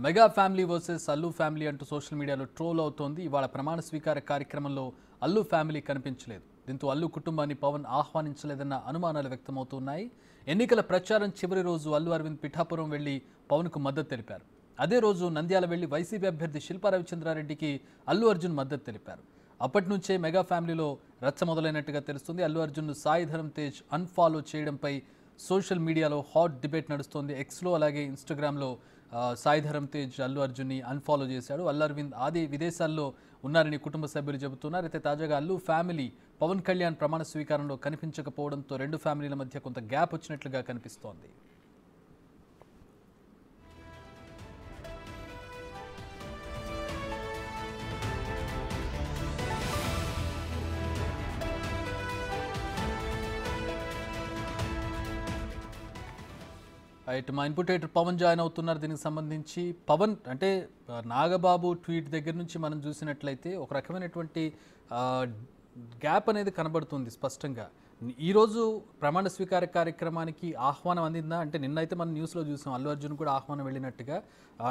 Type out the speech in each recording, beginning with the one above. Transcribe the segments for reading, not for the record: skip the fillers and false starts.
Mega family versus Allu family అంటూ social మీడియాలో troll అవుతోంది. ఇవాళ ప్రమాణ స్వీకార కార్యక్రమంలో అల్లు ఫ్యామిలీ కనిపించలేదు. దీంతో అల్లు కుటుంబాన్ని పవన్ ఆహ్వానించలేదన్న అనుమానాలు వ్యక్తమవుతున్నాయి. ఎన్నికల ప్రచారం చివరి రోజు అల్లు అరవింద్ పిఠాపురం వెళ్లి పవన్కు మద్దతు తెలిపారు. అదే రోజు నంద్యాల వెళ్లి వైసీపీ అభ్యర్థి శిల్పా రవిచంద్రారెడ్డికి అల్లు అర్జున్ మద్దతు తెలిపారు. అప్పటి నుంచే మెగా ఫ్యామిలీలో రచ్చ మొదలైనట్టుగా తెలుస్తుంది. అల్లు అర్జున్ను సాయి ధరమ్ తేజ్ అన్ఫాలో చేయడంపై సోషల్ మీడియాలో హాట్ డిబేట్ నడుస్తోంది. ఎక్స్లో అలాగే ఇన్స్టాగ్రామ్లో సాయి ధరమ్ తేజ్ అల్లు అర్జున్ని అన్ఫాలో చేశాడు. అల్లు అరవింద్ ఆది విదేశాల్లో ఉన్నారని కుటుంబ సభ్యులు చెబుతున్నారు. అయితే తాజాగా అల్లు ఫ్యామిలీ పవన్ కళ్యాణ్ ప్రమాణ స్వీకారంలో కనిపించకపోవడంతో రెండు ఫ్యామిలీల మధ్య కొంత గ్యాప్ వచ్చినట్లుగా కనిపిస్తోంది. మా ఇన్పుట్ ఎడిటర్ పవన్ జాయిన్ అవుతున్నారు. దీనికి సంబంధించి పవన్ అంటే నాగబాబు ట్వీట్ దగ్గర నుంచి మనం చూసినట్లయితే ఒక రకమైనటువంటి గ్యాప్ అనేది కనబడుతుంది స్పష్టంగా. ఈరోజు ప్రమాణ స్వీకార కార్యక్రమానికి ఆహ్వానం అందిందా అంటే నిన్నైతే మనం న్యూస్లో చూసాం అల్లు అర్జున్ కూడా ఆహ్వానం వెళ్ళినట్టుగా.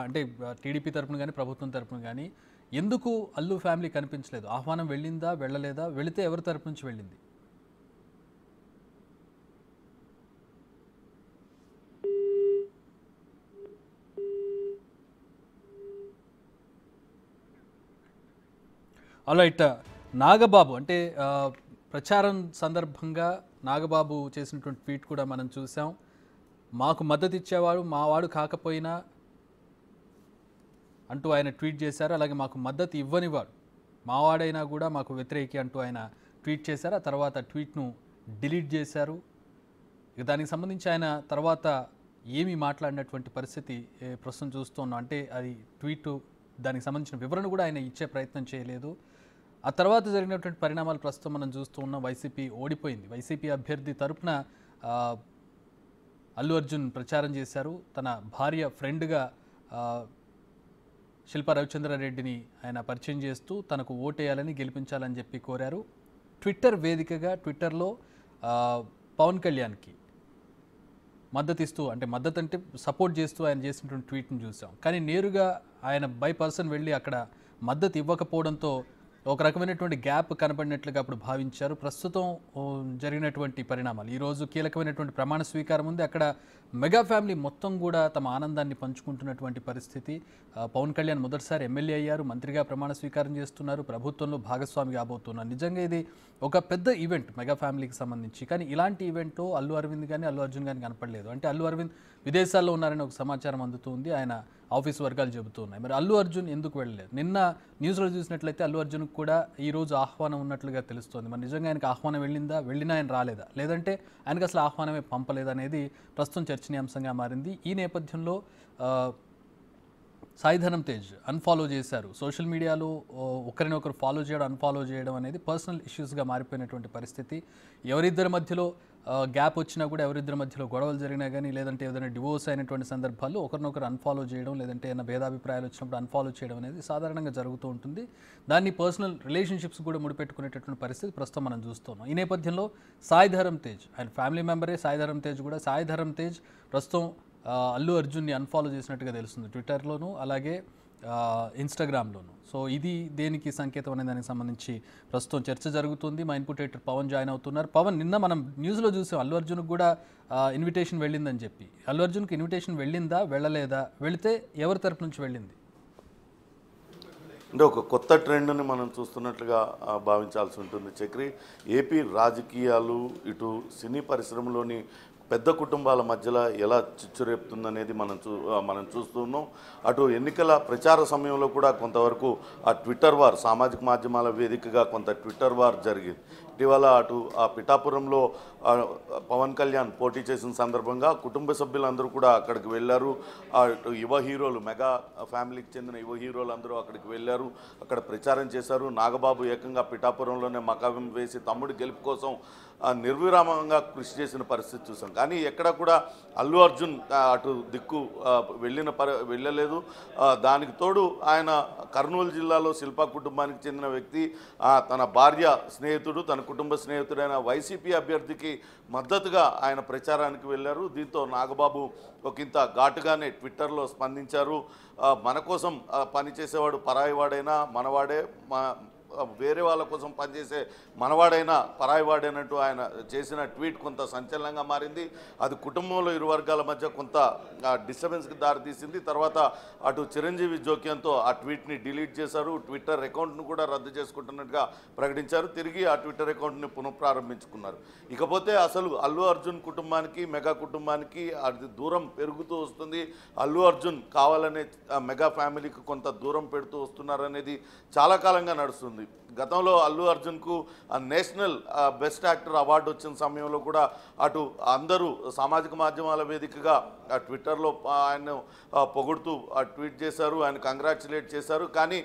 అంటే టీడీపీ తరపున కానీ ప్రభుత్వం తరపున కానీ ఎందుకు అల్లు ఫ్యామిలీ కనిపించలేదు? ఆహ్వానం వెళ్ళిందా వెళ్ళలేదా? వెళితే ఎవరి తరపు నుంచి వెళ్ళింది? ఆల్రైట్, నాగబాబు అంటే ప్రచారం సందర్భంగా నాగబాబు చేసినటువంటి ట్వీట్ కూడా మనం చూసాం. మాకు మద్దతు ఇచ్చేవాడు మావాడు కాకపోయినా అంటూ ఆయన ట్వీట్ చేశారు. అలాగే మాకు మద్దతు ఇవ్వనివాడు మావాడైనా కూడా మాకు వ్యతిరేకి అంటూ ఆయన ట్వీట్ చేశారు. ఆ తర్వాత ట్వీట్ను డిలీట్ చేశారు. ఇక దానికి సంబంధించి ఆయన తర్వాత ఏమీ మాట్లాడినటువంటి పరిస్థితి ప్రస్తుతం చూస్తున్నాం. అంటే అది ట్వీట్ దానికి సంబంధించిన వివరణ కూడా ఆయన ఇచ్చే ప్రయత్నం చేయలేదు. ఆ తర్వాత జరిగినటువంటి పరిణామాలు ప్రస్తుతం మనం చూస్తూ ఉన్నాం. వైసీపీ ఓడిపోయింది. వైసీపీ అభ్యర్థి తరపున అల్లు అర్జున్ ప్రచారం చేశారు. తన భార్య ఫ్రెండ్గా శిల్పా రవిచంద్రారెడ్డిని ఆయన పరిచయం చేస్తూ తనకు ఓటేయాలని గెలిపించాలని చెప్పి కోరారు. ట్విట్టర్ వేదికగా ట్విట్టర్లో పవన్ కళ్యాణ్కి మద్దతు అంటే సపోర్ట్ చేస్తూ ఆయన చేసినటువంటి ట్వీట్ని చూసాం. కానీ నేరుగా ఆయన బై పర్సన్ వెళ్ళి అక్కడ మద్దతు ఇవ్వకపోవడంతో ఒక రకమైనటువంటి గ్యాప్ కనబడినట్లుగా అప్పుడు భావించారు. ప్రస్తుతం జరిగినటువంటి పరిణామాలు ఈరోజు కీలకమైనటువంటి ప్రమాణ స్వీకారం ఉంది. అక్కడ మెగా ఫ్యామిలీ మొత్తం కూడా తమ ఆనందాన్ని పంచుకుంటున్నటువంటి పరిస్థితి. పవన్ కళ్యాణ్ మొదటిసారి ఎమ్మెల్యే అయ్యారు, మంత్రిగా ప్రమాణ స్వీకారం చేస్తున్నారు, ప్రభుత్వంలో భాగస్వామి కాబోతున్నారు. నిజంగా ఇది ఒక పెద్ద ఈవెంట్ మెగా ఫ్యామిలీకి సంబంధించి. కానీ ఇలాంటి ఈవెంట్లో అల్లు అరవింద్ కానీ అల్లు అర్జున్ కానీ కనపడలేదు. అంటే అల్లు అరవింద్ విదేశాల్లో ఉన్నారని ఒక సమాచారం అందుతుంది, ఆయన ఆఫీస్ వర్గాలు చెబుతున్నాయి. మరి అల్లు అర్జున్ ఎందుకు వెళ్ళలేదు? నిన్న న్యూస్లో చూసినట్లయితే అల్లు అర్జున్కి కూడా ఈరోజు ఆహ్వానం ఉన్నట్లుగా తెలుస్తోంది. మరి నిజంగా ఆయనకు ఆహ్వానం వెళ్ళిందా, వెళ్ళినా ఆయన రాలేదా, లేదంటే ఆయనకు అసలు ఆహ్వానమే పంపలేదనేది ప్రస్తుతం చర్చనీయాంశంగా మారింది. ఈ నేపథ్యంలో సాయి ధరమ్ తేజ్ అన్ఫాలో చేశారు. సోషల్ మీడియాలో ఒకరినొకరు ఫాలో చేయడం అన్ఫాలో చేయడం అనేది పర్సనల్ ఇష్యూస్గా మారిపోయినటువంటి పరిస్థితి. ఎవరిద్దరి మధ్యలో గ్యాప్ వచ్చినా కూడా, ఎవరిద్దరి మధ్యలో గొడవలు జరిగినా కానీ, లేదంటే ఏదైనా డివోర్స్ అయినటువంటి సందర్భాల్లో ఒకరినొకరు అన్ఫాలో చేయడం, లేదంటే ఏదైనా భేదాభిప్రాయాలు వచ్చినప్పుడు అన్ఫాలో చేయడం అనేది సాధారణంగా జరుగుతూ ఉంటుంది. దాన్ని పర్సనల్ రిలేషన్షిప్స్ కూడా ముడిపెట్టుకునేటటువంటి పరిస్థితి ప్రస్తుతం మనం చూస్తున్నాం. ఈ నేపథ్యంలో సాయి ధరమ్ తేజ్ ఆయన ఫ్యామిలీ మెంబరే సాయి ధరమ్ తేజ్ కూడా సాయి ధరమ్ తేజ్ ప్రస్తుతం అల్లు అర్జున్ని అన్ఫాలో చేసినట్టుగా తెలుస్తుంది ట్విట్టర్లోను అలాగే ఇన్స్టాగ్రామ్లోను. సో ఇది దేనికి సంకేతం అనే దానికి సంబంధించి ప్రస్తుతం చర్చ జరుగుతుంది. మా ఇన్పుట్ ఎడిటర్ పవన్ జాయిన్ అవుతున్నారు. పవన్, నిన్న మనం న్యూస్లో చూసాం అల్లు అర్జున్కి కూడా ఇన్విటేషన్ వెళ్ళిందని చెప్పి. అల్లు అర్జున్కి ఇన్విటేషన్ వెళ్ళిందా, వెళ్ళలేదా? వెళితే ఎవరి తరపు నుంచి వెళ్ళింది? అంటే ఒక కొత్త ట్రెండ్ని మనం చూస్తున్నట్లుగా భావించాల్సి ఉంటుంది చక్రి. ఏపీ రాజకీయాలు ఇటు సినీ పరిశ్రమలోని పెద్ద కుటుంబాల మధ్యలో ఎలా చిచ్చురేపుతుందనేది మనం చూస్తున్నాం. అటు ఎన్నికల ప్రచార సమయంలో కూడా కొంతవరకు ఆ ట్విట్టర్ వార్, సామాజిక మాధ్యమాల వేదికగా కొంత ట్విట్టర్ వార్ జరిగింది. ఇటీవల అటు ఆ పిఠాపురంలో పవన్ కళ్యాణ్ పోటీ చేసిన సందర్భంగా కుటుంబ సభ్యులందరూ కూడా అక్కడికి వెళ్ళారు. అటు యువ హీరోలు, మెగా ఫ్యామిలీకి చెందిన యువ హీరోలు అందరూ అక్కడికి వెళ్ళారు, అక్కడ ప్రచారం చేశారు. నాగబాబు ఏకంగా పిఠాపురంలోనే మకాం వేసి తమ్ముడి గెలుపు కోసం నిర్విరామంగా కృషి చేసిన పరిస్థితి చూసాం. కానీ ఎక్కడ కూడా అల్లు అర్జున్ అటు దిక్కు వెళ్ళలేదు. దానికి తోడు ఆయన కర్నూలు జిల్లాలో శిల్పా కుటుంబానికి చెందిన వ్యక్తి, తన భార్య స్నేహితుడు, తన కుటుంబ స్నేహితుడైన వైసీపీ అభ్యర్థికి మద్దతుగా ఆయన ప్రచారానికి వెళ్ళారు. దీంతో నాగబాబు ఒకంత ఘాటుగానే ట్విట్టర్లో స్పందించారు. మన కోసం పనిచేసేవాడు పరాయివాడైనా మనవాడే, వేరే వాళ్ళ కోసం పనిచేసే మనవాడైనా పరాయివాడైనట్టు ఆయన చేసిన ట్వీట్ కొంత సంచలనంగా మారింది. అది కుటుంబంలో ఇరు వర్గాల మధ్య కొంత డిస్టర్బెన్స్కి దారితీసింది. తర్వాత అటు చిరంజీవి జోక్యంతో ఆ ట్వీట్ని డిలీట్ చేశారు. ట్విట్టర్ అకౌంట్ను కూడా రద్దు చేసుకుంటున్నట్టుగా ప్రకటించారు. తిరిగి ఆ ట్విట్టర్ అకౌంట్ని పునఃప్రారంభించుకున్నారు. ఇకపోతే అసలు అల్లు అర్జున్ కుటుంబానికి, మెగా కుటుంబానికి అది దూరం పెరుగుతూ వస్తుంది. అల్లు అర్జున్ కావాలనే మెగా ఫ్యామిలీకి కొంత దూరం పెడుతూ వస్తున్నారనేది చాలా కాలంగా నడుస్తుంది. గతంలో అల్లు అర్జున్కు నేషనల్ బెస్ట్ యాక్టర్ అవార్డు వచ్చిన సమయంలో కూడా అటు అందరూ సామాజిక మాధ్యమాల వేదికగా ట్విట్టర్లో ఆయన పొగుడుతూ ట్వీట్ చేశారు, ఆయన కంగ్రాచులేట్ చేశారు. కానీ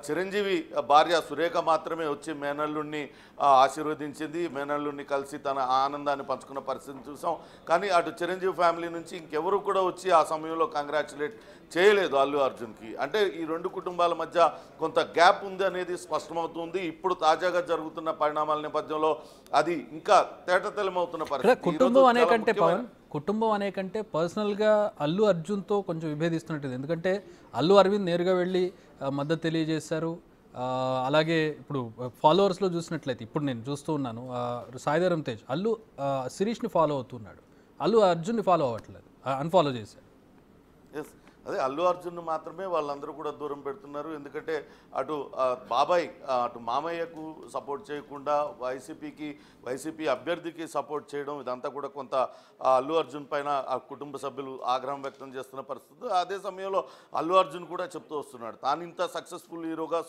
చిరంజీవి భార్య సురేఖ మాత్రమే వచ్చి మేనల్లుడిని ఆశీర్వదించింది. మేనల్లుడిని కలిసి తన ఆనందాన్ని పంచుకున్న పరిస్థితిని చూసాం. కానీ అటు చిరంజీవి ఫ్యామిలీ నుంచి ఇంకెవరు కూడా వచ్చి ఆ సమయంలో కంగ్రాచులేట్ చేయలేదు అల్లు అర్జున్కి. అంటే ఈ రెండు కుటుంబాల మధ్య కొంత గ్యాప్ ఉంది అనేది స్పష్టమవుతుంది. ఇప్పుడు తాజాగా జరుగుతున్న పరిణామాల నేపథ్యంలో అది ఇంకా తేటతెల్లమవుతున్న పరిస్థితి. కుటుంబం అనే కంటే పర్సనల్గా అల్లు అర్జున్తో కొంచెం విభేదిస్తున్నట్టు. ఎందుకంటే అల్లు అరవింద్ నేరుగా వెళ్ళి మద్దతు తెలియజేశారు. అలాగే ఇప్పుడు ఫాలోవర్స్లో చూసినట్లయితే ఇప్పుడు నేను చూస్తూ ఉన్నాను, సాయిధరం తేజ్ అల్లు శిరీష్ని ఫాలో అవుతున్నాడు, అల్లు అర్జున్ని ఫాలో అవ్వట్లేదు, అన్ఫాలో చేశాడు. అదే అల్లు అర్జున్ మాత్రమే వాళ్ళందరూ కూడా దూరం పెడుతున్నారు. ఎందుకంటే అటు బాబాయ్ అటు మామయ్యకు సపోర్ట్ చేయకుండా వైసీపీ అభ్యర్థికి సపోర్ట్ చేయడం, ఇదంతా కూడా కొంత అల్లు అర్జున్ పైన ఆ కుటుంబ సభ్యులు ఆగ్రహం వ్యక్తం చేస్తున్న పరిస్థితి. అదే సమయంలో అల్లు అర్జున్ కూడా చెప్తూ వస్తున్నాడు, తాను ఇంత సక్సెస్ఫుల్ హీరోగా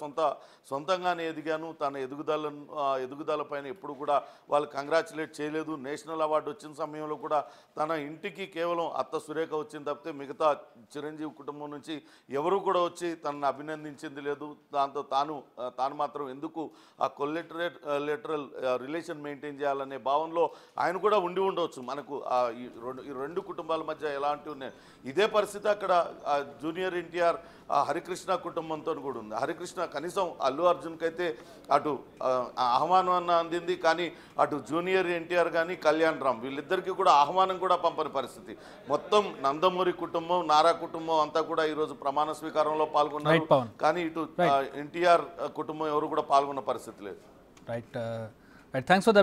సొంతంగానే ఎదిగాను, తన ఎదుగుదల పైన ఎప్పుడు కూడా వాళ్ళు కంగ్రాచులేట్ చేయలేదు. నేషనల్ అవార్డు వచ్చిన సమయంలో కూడా తన ఇంటికి కేవలం అత్త సురేఖ వచ్చింది తప్పితే మిగతా చిరంజీవి కుటుంబం నుంచి ఎవరు కూడా వచ్చి తనను అభినందించింది లేదు. దాంతో తాను మాత్రం ఎందుకు ఆ కొల్లెటరల్ రిలేషన్ మెయింటైన్ చేయాలనే భావనలో ఆయన కూడా ఉండి ఉండవచ్చు. మనకు ఈ రెండు కుటుంబాల మధ్య ఎలాంటి ఉన్నాయి. ఇదే పరిస్థితి అక్కడ జూనియర్ ఎన్టీఆర్ హరికృష్ణ కుటుంబంతో కూడా ఉంది. హరికృష్ణ కనీసం అల్లు అర్జున్కి అయితే అటు ఆహ్వానం అందింది, కానీ అటు జూనియర్ ఎన్టీఆర్ కానీ కళ్యాణ్ రామ్ వీళ్ళిద్దరికీ కూడా ఆహ్వానం కూడా పంపని పరిస్థితి. మొత్తం నందమూరి కుటుంబం, నారా కుటుంబం అంతా కూడా ఈరోజు ప్రమాణ స్వీకారంలో పాల్గొన్నారు. కానీ ఇటు ఎన్టీఆర్ కుటుంబం ఎవరు కూడా పాల్గొన్న పరిస్థితి లేదు. Right, thanks for the